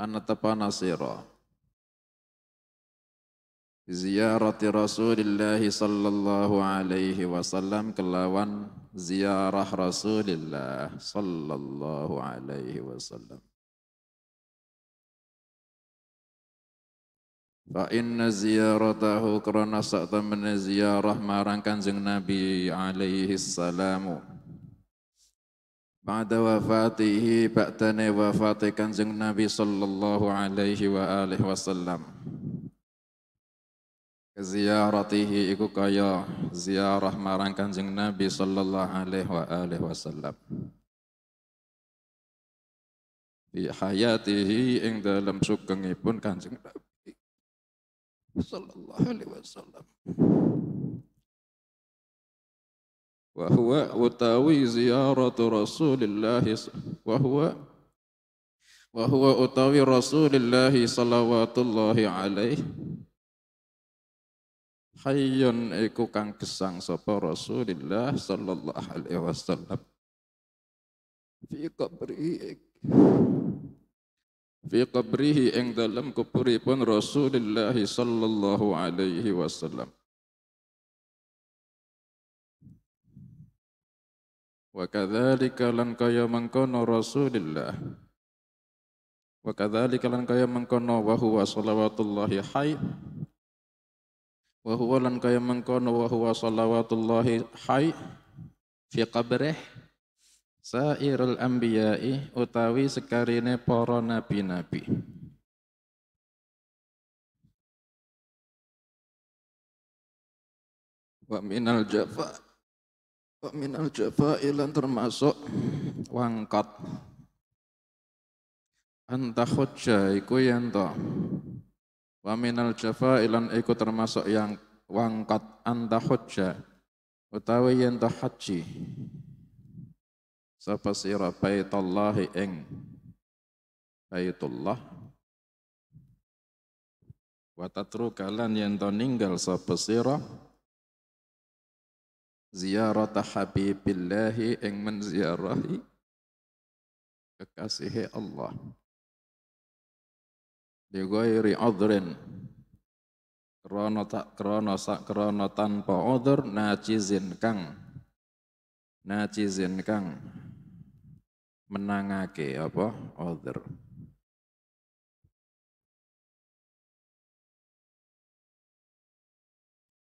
lan netepana sira ziyarati Rasulillah sallallahu alaihi wasallam kelawan ziarah Rasulillah sallallahu alaihi wasallam. Fa inna ziyaratahu karena sak temene ziarah marang Kanjeng Nabi alaihi salamu. Ba'da wafatihi ba'dane wafati Kanjeng Nabi sallallahu alaihi wa alihi wasallam. Ziyaratihi iku kaya ziarah marang Kanjeng Nabi sallallahu alaihi wa alihi wasallam. Di hayatihi ing dalam sugengipun Kanjeng Nabi sallallahu alaihi wasallam. Wa huwa utawi ziyaratu Rasulillah wa huwa utawi Rasulillah salawatullahi alaihi hayyun iku kang gesang sapa Rasulillah sallallahu alaihi wasallam fi qabrihi ing dalam kuburipun Rasulullah sallallahu alaihi wasallam. Wa kadzalika lan kaya mangkono Rasulillah wa kadzalika lan kaya mangkono wa huwa shalawatullahi hayy wa huwa lan kaya mangkono wa huwa shalawatullahi hayy fi qabrih sairul anbiya'i utawi sekarine para nabi-nabi. Wa minal jafa ilan termasuk wangkat anta hujjah iku yanto. Wa minal jafa ilan iku termasuk yang wangkat anta hujjah utawi yanto haji sapa sira baitallahi ing baitullah wa tatruka lan yen to ninggal sapa sira ziyarata habibillahi ing menziarahi kekasih Allah di ghairi udhrin krana tanpa udhur najizin kang menangake apa udhur.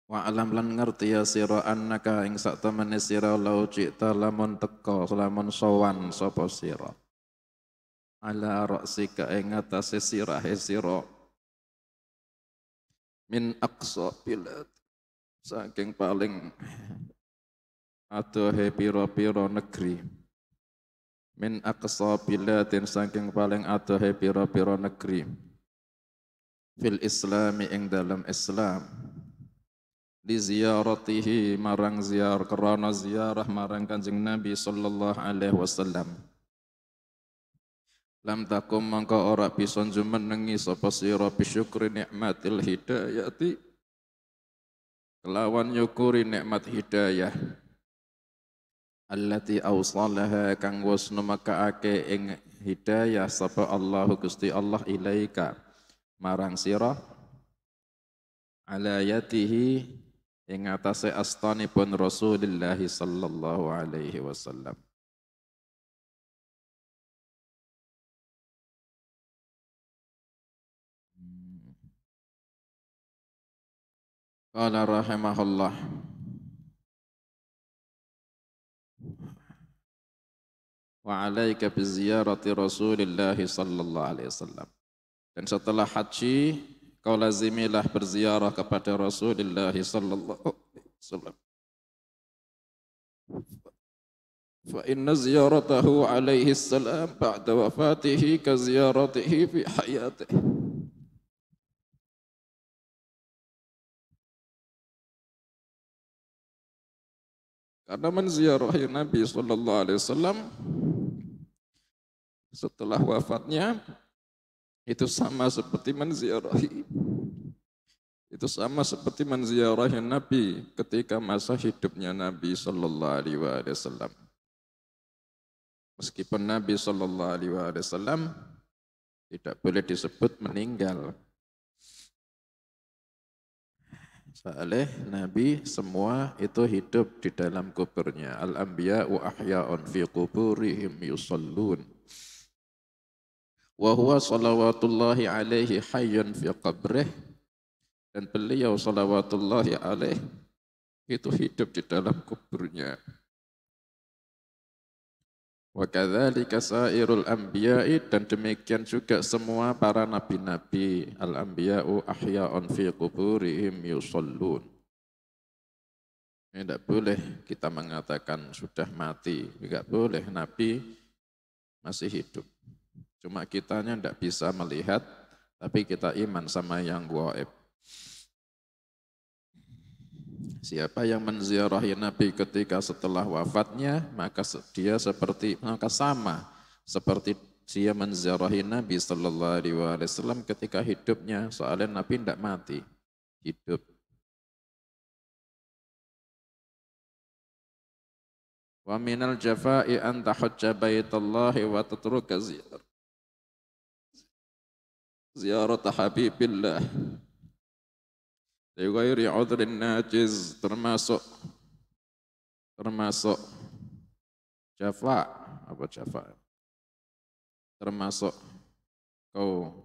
Wa alam lan ngerti ya sira annaka ing sak temene sira lau cita lamun teka lamun sowan sapa sira ala ra'sika ing atase sirahe sira min aqsa bilad saking paling adohe pira-pira negeri min aqsa biladin saking paling adohe pira-pira negeri fil islami ing dalam Islam li ziyaratihi marang karana ziarah marang Kanjeng Nabi sallallahu alaihi wasallam. Lam takum mangka ora bisa jumenengi sapa sira bisyukri nikmatil hidayati kelawan nyukuri nikmat hidayah allati awsalaha kang wis nemekaake ing hidayah sapa Allah Gusti Allah ilaika marang sira ala yatihi ing atase astanipun Rasulullah sallallahu alaihi wasallam. Qala rahimahullah wa alaika bi ziyarati Rasulillah sallallahu alaihi wasallam. Dan setelah haji kau lazimilah berziarah kepada Rasulullah sallallahu alaihi wasallam. Fa inna ziyaratahu alaihi salam ba'da wafatihi ka ziyaratihi fi hayatihi. Karena menziarahi Nabi sallallahu alaihi wasallam setelah wafatnya itu sama seperti menziarahi Nabi ketika masa hidupnya Nabi sallallahu alaihi wasallam. Meskipun Nabi sallallahu alaihi wasallam Tidak boleh disebut meninggal. Soalnya Nabi semua itu hidup di dalam kuburnya. Al-anbiya'u ahya'un fi kuburihim yusallun. Wa huwa salawatullahi alaihi hayyun fi qabrih. Dan beliau salawatullahi alaihi itu hidup di dalam kuburnya. Wa kadzalika sairul anbiya'i, dan demikian juga semua para nabi-nabi. Al-anbiya'u ahya'un fi quburihim yusallun. Tidak boleh kita mengatakan sudah mati, tidak boleh, Nabi masih hidup. Cuma kitanya tidak bisa melihat, tapi kita iman sama yang gaib. Siapa yang menziarahi Nabi ketika setelah wafatnya, maka dia sama seperti dia menziarahi Nabi sallallahu alaihi wasallam ketika hidupnya. Soalnya Nabi tidak mati, hidup. Wa minal jafa'i an tahujja baitallahi wa tatruka ziyarat habibillah li ghairi udhrin najiz, termasuk jafa, apa jafa? Termasuk kau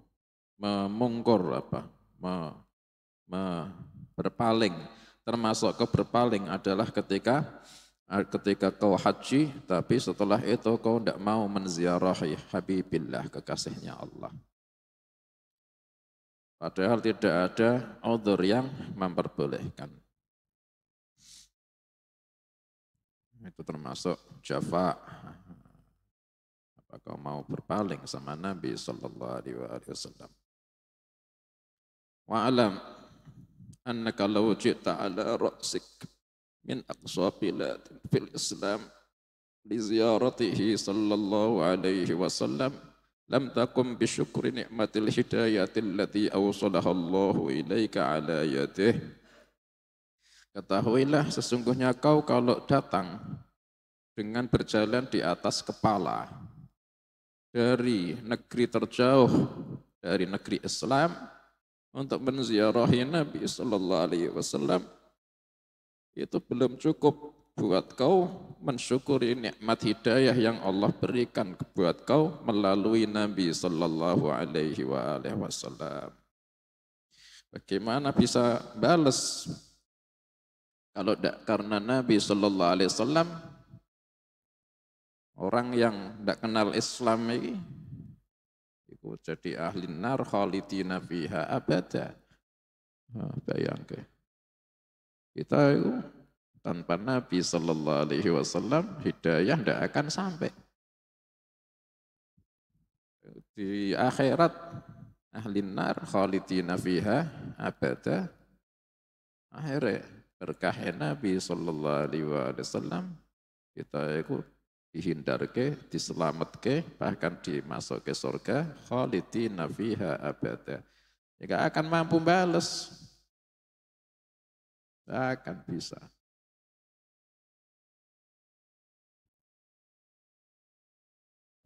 memungkur apa? Berpaling. Termasuk kau berpaling adalah ketika kau haji, tapi setelah itu kau tidak mau menziarahi Habibillah, kekasihnya Allah. Padahal tidak ada udhur yang memperbolehkan. Itu termasuk jafa. Apa kau mau berpaling sama Nabi sallallahu alaihi wasallam? Wa'alam annaka law ji'ta ala ra'sik min aqsa bilad fil Islam li ziyaratihi sallallahu alaihi wasallam lam takum bi syukri ni'matil hidayati allati awsalaha Allahu ilaika ala yadih. Ketahuilah sesungguhnya kau kalau datang dengan berjalan di atas kepala dari negeri terjauh dari negeri Islam untuk menziarahi Nabi sallallahu alaihi wasallam, itu belum cukup buat kau mensyukuri nikmat hidayah yang Allah berikan buat kau melalui Nabi sallallahu alaihi wasallam. Bagaimana bisa balas kalau tidak karena Nabi sallallahu alaihi wasallam? Orang yang tidak kenal Islam ini itu jadi ahli nar khalidina fiha abada. Bayangkan. Kita itu tanpa Nabi sallallahu alaihi wasallam hidayah tidak akan sampai. Di akhirat ahli nar khalidina fiha abada. Akhirnya berkah Nabi sallallahu alaihi wasallam kita itu dihindarke, diselamatke, bahkan dimasuk ke surga khalidina fiha abada. Tidak akan mampu balas. Tidak akan bisa.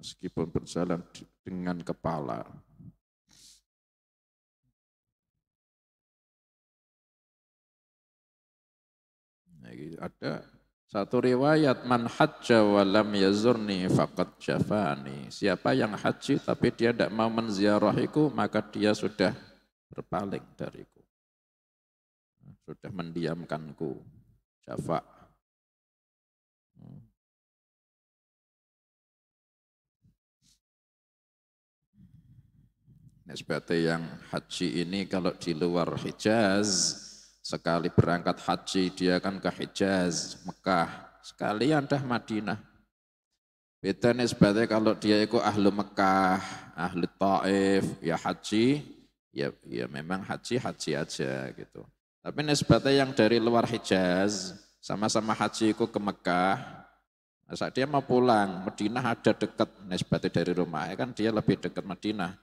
Meskipun berjalan dengan kepala. Nah, ada satu riwayat, man hajja wa lam yazurni faqad jafani. Siapa yang haji tapi dia tidak mau menziarahiku, maka dia sudah berpaling dariku. Sudah mendiamkanku. Jafa. Nisbate yang haji ini kalau di luar Hijaz, sekali berangkat haji dia kan ke Hijaz, Mekah, sekalian dah Madinah. Beda nisbate kalau dia ikut ahlu Mekah, ahlu Taif, ya haji, ya memang haji aja gitu. Tapi nisbate yang dari luar Hijaz, sama-sama haji ikut ke Mekah, saat dia mau pulang, Madinah ada dekat nisbate dari rumah, kan dia lebih dekat Madinah.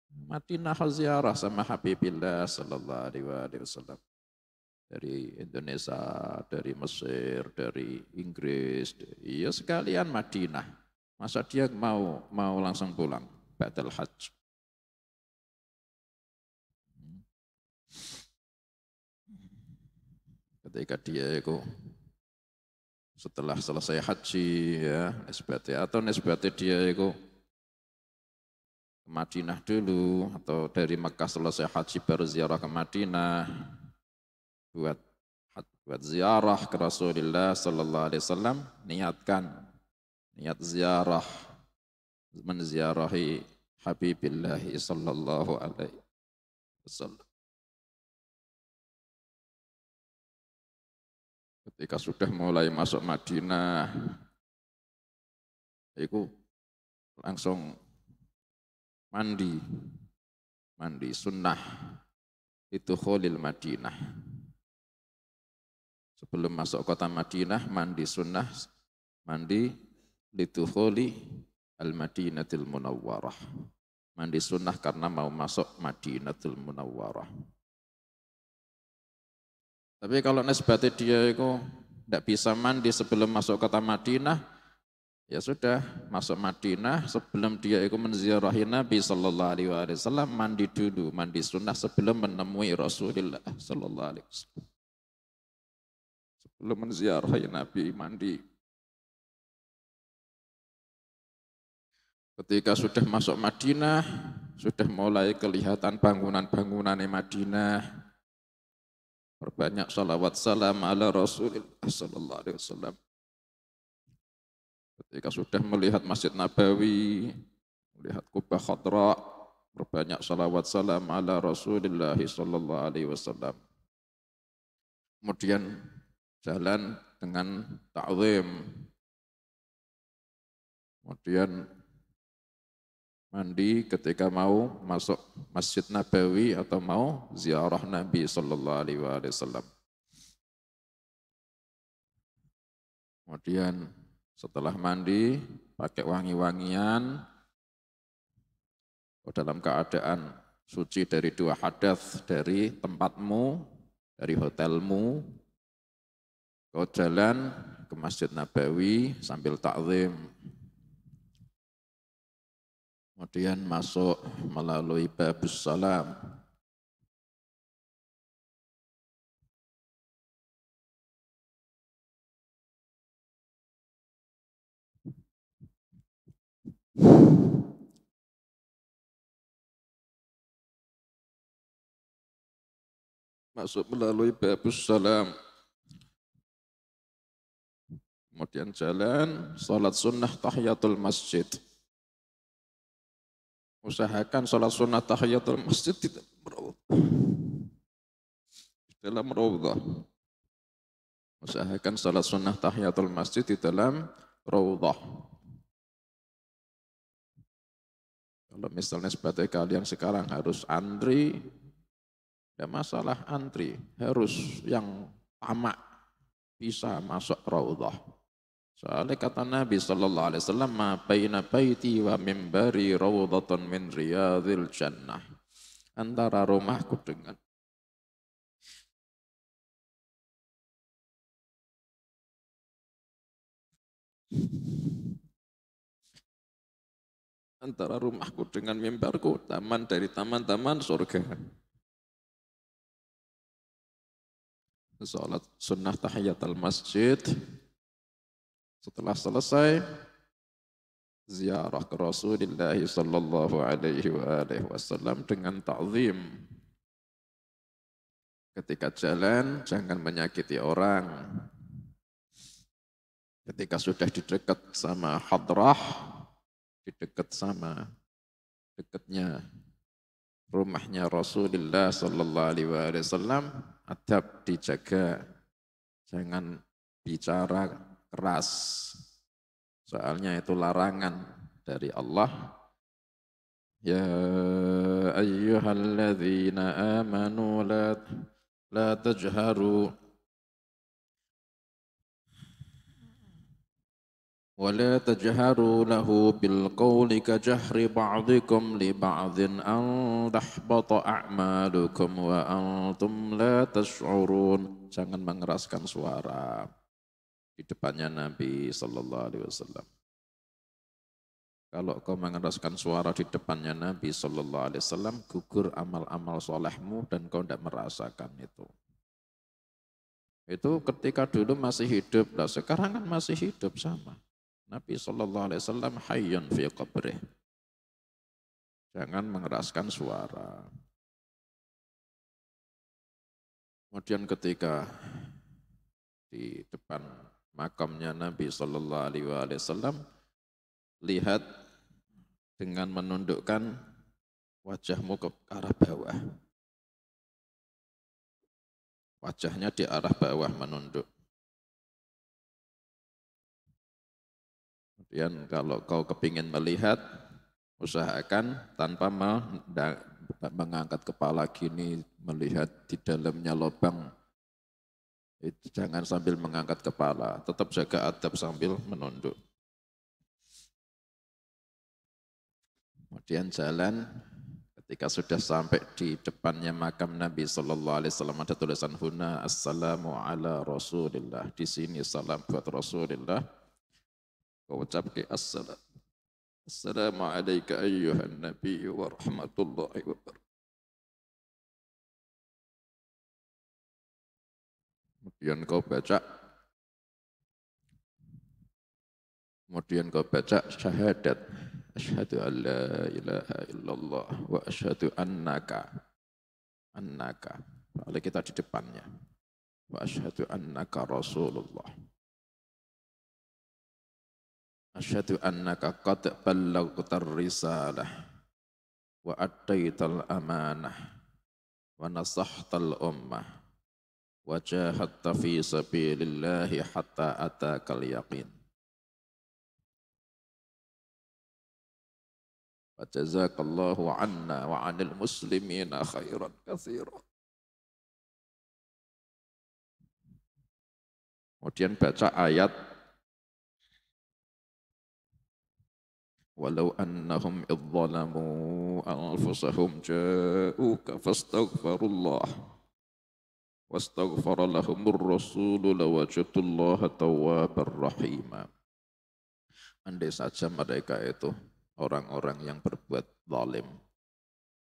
Madinah ziarah sama Habibillah sallallahu alaihi wasallam. Dari Indonesia, dari Mesir, dari Inggris, iya sekalian Madinah. Masa dia mau langsung pulang, batal haji. ketika dia itu setelah selesai haji ya nisbate atau nisbate dia itu ke Madinah dulu atau dari Mekah selesai haji baru ziarah ke Madinah buat ziarah ke Rasulullah sallallahu alaihi wasallam, niat ziarah menziarahi Habibillah sallallahu alaihi wasallam. Ketika sudah mulai masuk Madinah, itu langsung mandi sunnah itu khulil Madinah. Sebelum masuk kota Madinah, mandi sunnah, mandi litukhuli al-Madinatil Munawwarah. Mandi sunnah karena mau masuk Madinatul Munawwarah. Tapi kalau nisbati dia itu tidak bisa mandi sebelum masuk kota Madinah, ya sudah masuk Madinah sebelum dia itu menziarahi Nabi sallallahu alaihi wasallam, mandi dulu, mandi sunnah sebelum menemui Rasulullah sallallahu alaihi wasallam. Sebelum menziarahi Nabi mandi. Ketika sudah masuk Madinah, sudah mulai kelihatan bangunan-bangunan di Madinah. Berbanyak salawat salam ala Rasulullah sallallahu alaihi wasallam. Ketika sudah melihat Masjid Nabawi, melihat Kubah Khadra, berbanyak salawat salam ala Rasulullah sallallahu alaihi wasallam. Kemudian jalan dengan ta'zim. Kemudian mandi ketika mau masuk Masjid Nabawi atau mau ziarah Nabi sallallahu alaihi wasallam. Kemudian setelah mandi pakai wangi-wangian dalam keadaan suci dari dua hadas, dari tempatmu, dari hotelmu, kau jalan ke Masjid Nabawi sambil ta'zim. Kemudian masuk melalui Babus Salam. Masuk melalui Babus Salam. Kemudian jalan, salat sunnah tahiyatul masjid. Usahakan salat sunnah tahiyatul masjid di dalam raudhah. Usahakan salat sunnah tahiyatul masjid di dalam raudhah. Kalau misalnya sebagai kalian sekarang harus antri, tidak masalah antri, harus yang tamak bisa masuk raudhah. Soalnya kata Nabi sallallahu alaihi wasallam, "Ma baina baiti wa mimbari raudhatun min riyadhil jannah." Antara rumahku dengan mimbarku taman dari taman-taman surga. Salat sunnah tahiyatul masjid. Setelah selesai ziarah ke Rasulullah sallallahu alaihi wasallam dengan ta'zim. Ketika jalan jangan menyakiti orang. Ketika sudah di dekat sama hadrah, di dekat sama dekatnya rumahnya Rasulullah sallallahu alaihi wasallam, adab dijaga. Jangan bicara keras, soalnya itu larangan dari Allah. Ya ayyuhalladzina amanu la tajharu wa la tajharu lahu bil qawli ka jahri ba'dikum li ba'din an tahbata a'malukum wa antum la tash'urun. Jangan mengeraskan suara di depannya Nabi sallallahu alaihi wasallam. Kalau kau mengeraskan suara di depannya Nabi sallallahu alaihi wasallam, gugur amal-amal solehmu dan kau tidak merasakan itu. Itu ketika dulu masih hidup, lah sekarang kan masih hidup sama. Nabi SAW hayyun fi qabrih. Jangan mengeraskan suara. Kemudian ketika di depan makamnya Nabi SAW, lihat dengan menundukkan wajahmu ke arah bawah. Wajahnya di arah bawah menunduk. Kemudian kalau kau kepingin melihat, usahakan tanpa mengangkat kepala gini, melihat di dalamnya lubang. Jangan sambil mengangkat kepala, tetap jaga adab sambil menunduk. Kemudian jalan, ketika sudah sampai di depannya makam Nabi SAW, ada tulisan huna assalamu ala rasulillah. Di sini salam buat Rasulillah. Kau ucap ke assalamu alaika ayyuhan nabi wa rahmatullahi wa barakatuh. Kemudian kau baca syahadat. Asyhadu an la ilaha illallah wa asyhadu annaka. Oleh kita di depannya. Wa asyhadu annaka rasulullah. Asyhadu annaka qad ballaghtar risalah wa addaital amanah wa nasahtal ummah wa jahadta fi sabilillahi hatta atakal yaqin. Wa jazakallahu anna wa 'anil muslimina khairan katsiran. Kemudian baca ayat walau annahum idzalamu anfusahum ja'uka fastaghfirullah wastaghfara lahumur rasulu lawajatullaha tawwabar rahima. Andai saja mereka itu orang-orang yang berbuat zalim,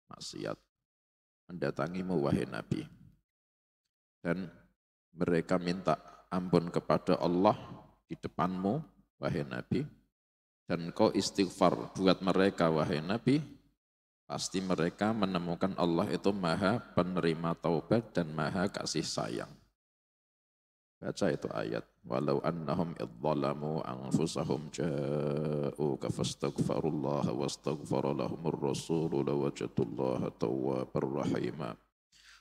maksiat, mendatangimu wahai Nabi, dan mereka minta ampun kepada Allah di depanmu wahai Nabi, dan kau istighfar buat mereka wahai Nabi, pasti mereka menemukan Allah itu maha penerima taubat dan maha kasih sayang. Baca itu ayat. Walau annahum idzalamu anfusahum ja'uka fastaghfirullaha wastaghfara lahumur rasulu lawajatullaha tawwabar rahima.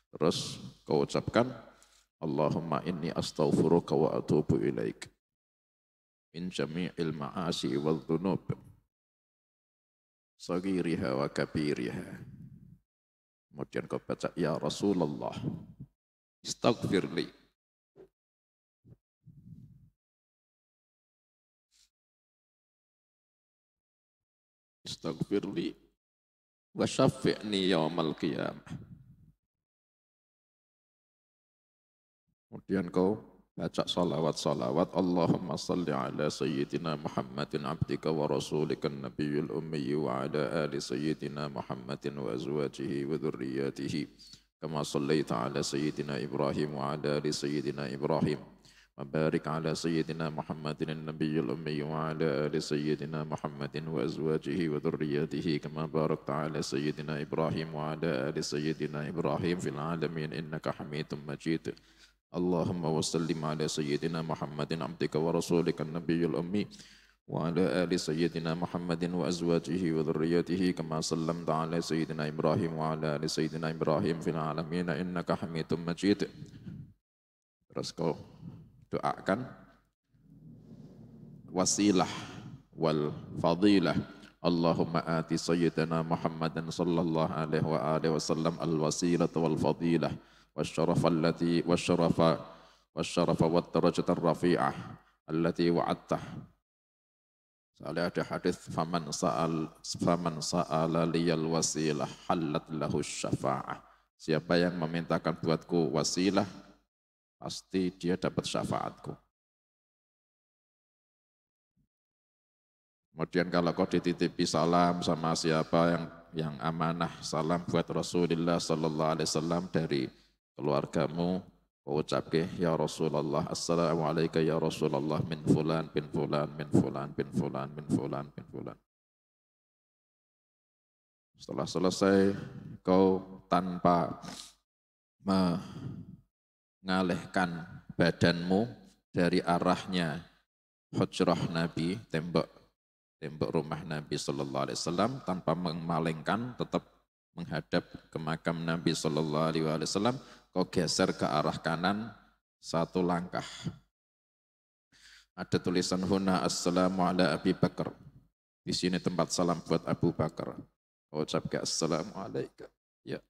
Terus kau ucapkan Allahumma inni astaghfiruka wa atubu ilaik min jami'il ma'asi wal dhunub sagiriha wa kabiriha. Kemudian kau baca ya Rasulullah istaghfirli Astaghfirli wa syafi'ni yawmal qiyamah. Kemudian kau baca salawat Allahumma salli ala sayyidina Muhammadin abdika wa rasulika nabiyul ummi wa ala ali sayyidina Muhammadin wa azwajihi wa dhurriyyatihi kama sallaita ala sayyidina Ibrahim wa ala ali sayyidina Ibrahim. وبارك على سيدنا محمد النبي الأمي وعلى آل سيدنا محمد وأزواجه وذرياته كما باركت على سيدنا إبراهيم وعلى آل سيدنا إبراهيم في العالمين إنك حميد مجيد. اللهم وسلم على سيدنا محمد عبدك ورسولك النبي الأمي وعلى آل سيدنا محمد وأزواجه وذرياته كما سلمت على سيدنا إبراهيم وعلى آل سيدنا إبراهيم في العالمين إنك حميد مجيد. Terus kau doakan wasilah wal fadilah. Allahumma ati sayyidina Muhammadan sallallahu alaihi wa alihi wasallam al wasilah wal fadilah wasyarafa allati wasyarafa wat darajat ar rafi'ah allati wa'adtah. Soalnya ada hadis faman sa'ala liyal wasilah halat lahu syafa'ah. Siapa yang memintakan buatku wasilah pasti dia dapat syafaatku. Kemudian kalau kau dititipi salam sama siapa yang amanah, salam buat Rasulullah sallallahu alaihi wasallam dari keluargamu, kau ucapke ya Rasulullah, assalamualaikum ya Rasulullah min fulan bin fulan min fulan bin fulan min fulan bin fulan. Setelah selesai, kau tanpa mengalihkan badanmu dari arahnya hujrah Nabi, tembok rumah Nabi Sallallahu Alaihi Wasallam, tanpa memalingkan, tetap menghadap ke makam Nabi Sallallahu Alaihi Wasallam, kau geser ke arah kanan satu langkah. Ada tulisan huna assalamu ala Abi Bakar. Di sini tempat salam buat Abu Bakar. Kau ucapkan assalamu alaikum ya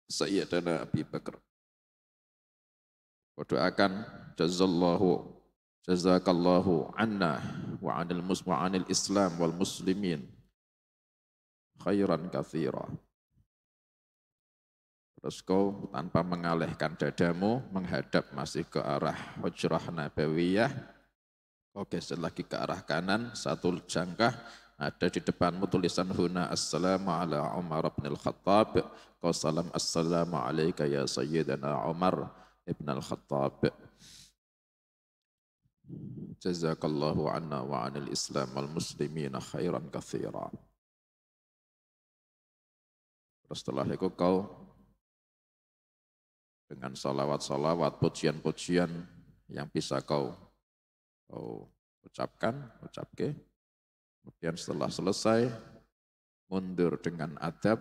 Sayyidina Abi Bakar. Kau doakan jazakallahu anna wa anil Islam wal muslimin khairan katsira. Terus kau tanpa mengalihkan dadamu menghadap masih ke arah hujrah Nabawiyah. Kau geser lagi ke arah kanan satu jangkah, ada di depanmu tulisan huna assalamu ala Umar bin al-Khattab. Kau salam assalamu alaika ya Sayyidina Umar ibn al-Khattab. Jazakallahu anna wa anil Islam wal muslimina khairan katsira. Terus setelah itu kau dengan salawat-salawat, pujian-pujian yang bisa kau ucapke. Kemudian setelah selesai, mundur dengan adab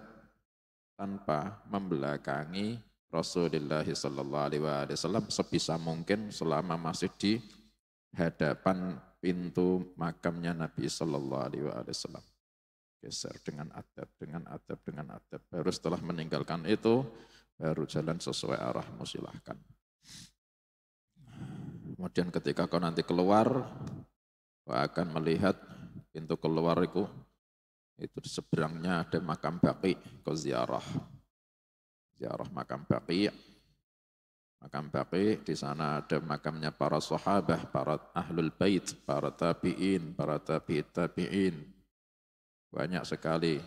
tanpa membelakangi Rasulullah sallallahu alaihi wasallam sebisa mungkin selama masih di hadapan pintu makamnya Nabi sallallahu alaihi wasallam. Geser dengan adab. Baru setelah meninggalkan itu, baru jalan sesuai arahmu, silahkan. Kemudian ketika kau nanti keluar, kau akan melihat pintu keluar itu di seberangnya ada makam Baqi, kau ziarah makam Baqi. Makam Baqi, di sana ada makamnya para sahabat, para ahlul bait, para tabi'in, para tabi'in. Banyak sekali.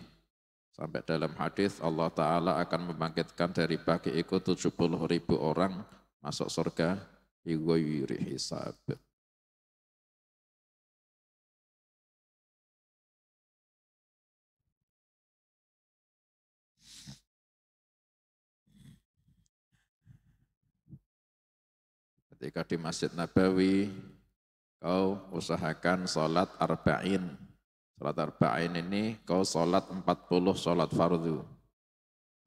Sampai dalam hadis Allah Ta'ala akan membangkitkan dari Baqi itu 70.000 orang masuk surga bi ghairi hisab. Ketika di Masjid Nabawi, kau usahakan sholat arba'in. Sholat arba'in ini kau sholat 40 sholat fardu.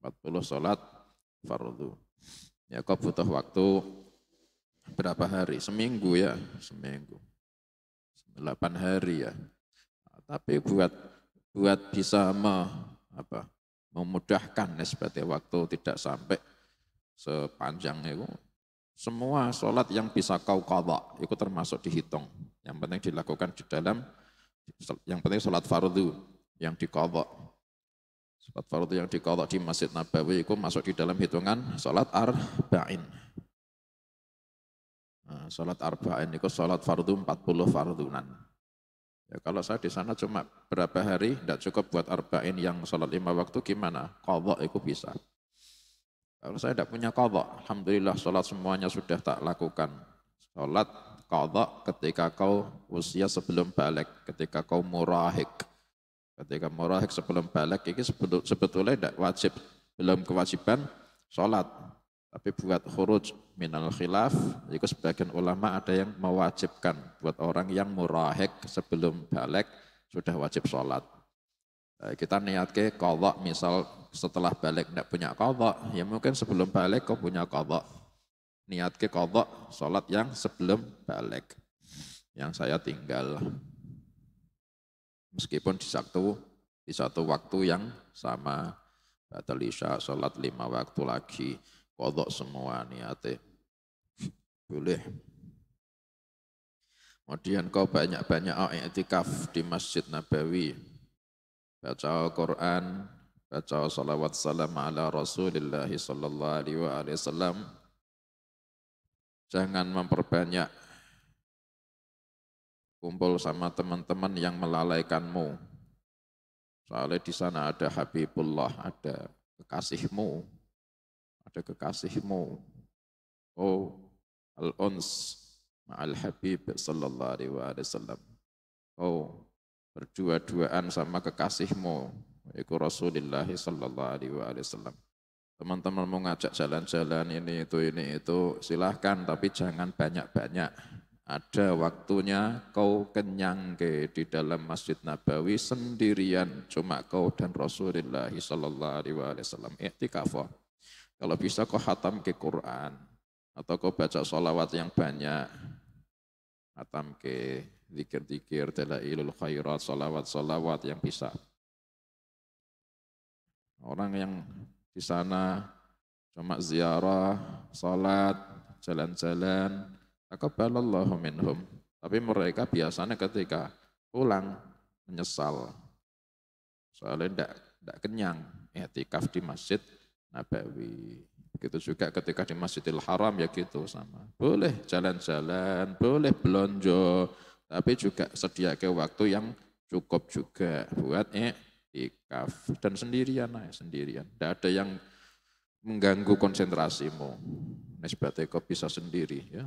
40 sholat fardu. Ya kau butuh waktu berapa hari? Seminggu ya, seminggu. 8 hari ya. Tapi buat bisa memudahkan seperti waktu tidak sampai sepanjang itu. Semua sholat yang bisa kau qadha itu termasuk dihitung. Yang penting dilakukan di dalam, yang penting sholat fardu yang diqadha. Sholat fardu yang diqadha di Masjid Nabawi itu masuk di dalam hitungan sholat arba'in. Nah, sholat arba'in itu sholat fardu 40 fardunan. Ya, kalau saya di sana cuma berapa hari, tidak cukup buat arba'in yang sholat 5 waktu, gimana? Qadha itu bisa. Kalau saya tidak punya qadha, alhamdulillah sholat semuanya sudah tak lakukan. Sholat qadha ketika kau usia sebelum balik, ketika kau murahik. Ketika murahik sebelum balik, ini sebetulnya tidak wajib, belum kewajiban sholat. Tapi buat khuruj minal khilaf, itu sebagian ulama ada yang mewajibkan buat orang yang murahik sebelum balik sudah wajib sholat. Kita niat ke qadha, misal setelah balik tidak punya qadha, ya mungkin sebelum balik kau punya qadha. Niat ke qadha sholat yang sebelum balik, yang saya tinggal. Meskipun di satu waktu yang sama, batal isya, sholat 5 waktu lagi, qadha semua niatnya. Boleh. Kemudian kau banyak-banyak i'tikaf di Masjid Nabawi. Baca Al-Quran, baca salawat salam ala Rasulullah sallallahu alaihi wasallam. Jangan memperbanyak kumpul sama teman-teman yang melalaikanmu. Soalnya di sana ada Habibullah, ada kekasihmu. Oh, al-uns ma'al Habib sallallahu alaihi wasallam. Oh, berdua-duaan sama kekasihmu, yaitu Rasulullah sallallahu alaihi wasallam. Teman-teman mau ngajak jalan-jalan ini itu silahkan, tapi jangan banyak-banyak. Ada waktunya kau kenyang di dalam Masjid Nabawi sendirian, cuma kau dan Rasulullah sallallahu alaihi wasallam i'tikaf. Kalau bisa kau khatam ke Quran atau kau baca sholawat yang banyak, khatam ke zikir-zikir, dalailul khairat, sholawat-sholawat yang bisa. Orang yang di sana cuma ziarah, salat, jalan-jalan, taqabbalallahu minhum. Tapi mereka biasanya ketika pulang menyesal. Soalnya tidak kenyang, i'tikaf di Masjid Nabawi. Begitu juga ketika di Masjidil Haram ya gitu sama. Boleh jalan-jalan, boleh belonjo, tapi juga sediakan waktu yang cukup juga buat i'tikaf. Dan sendirian aja, sendirian. Tidak ada yang mengganggu konsentrasimu. Nisbatnya kau bisa sendiri ya.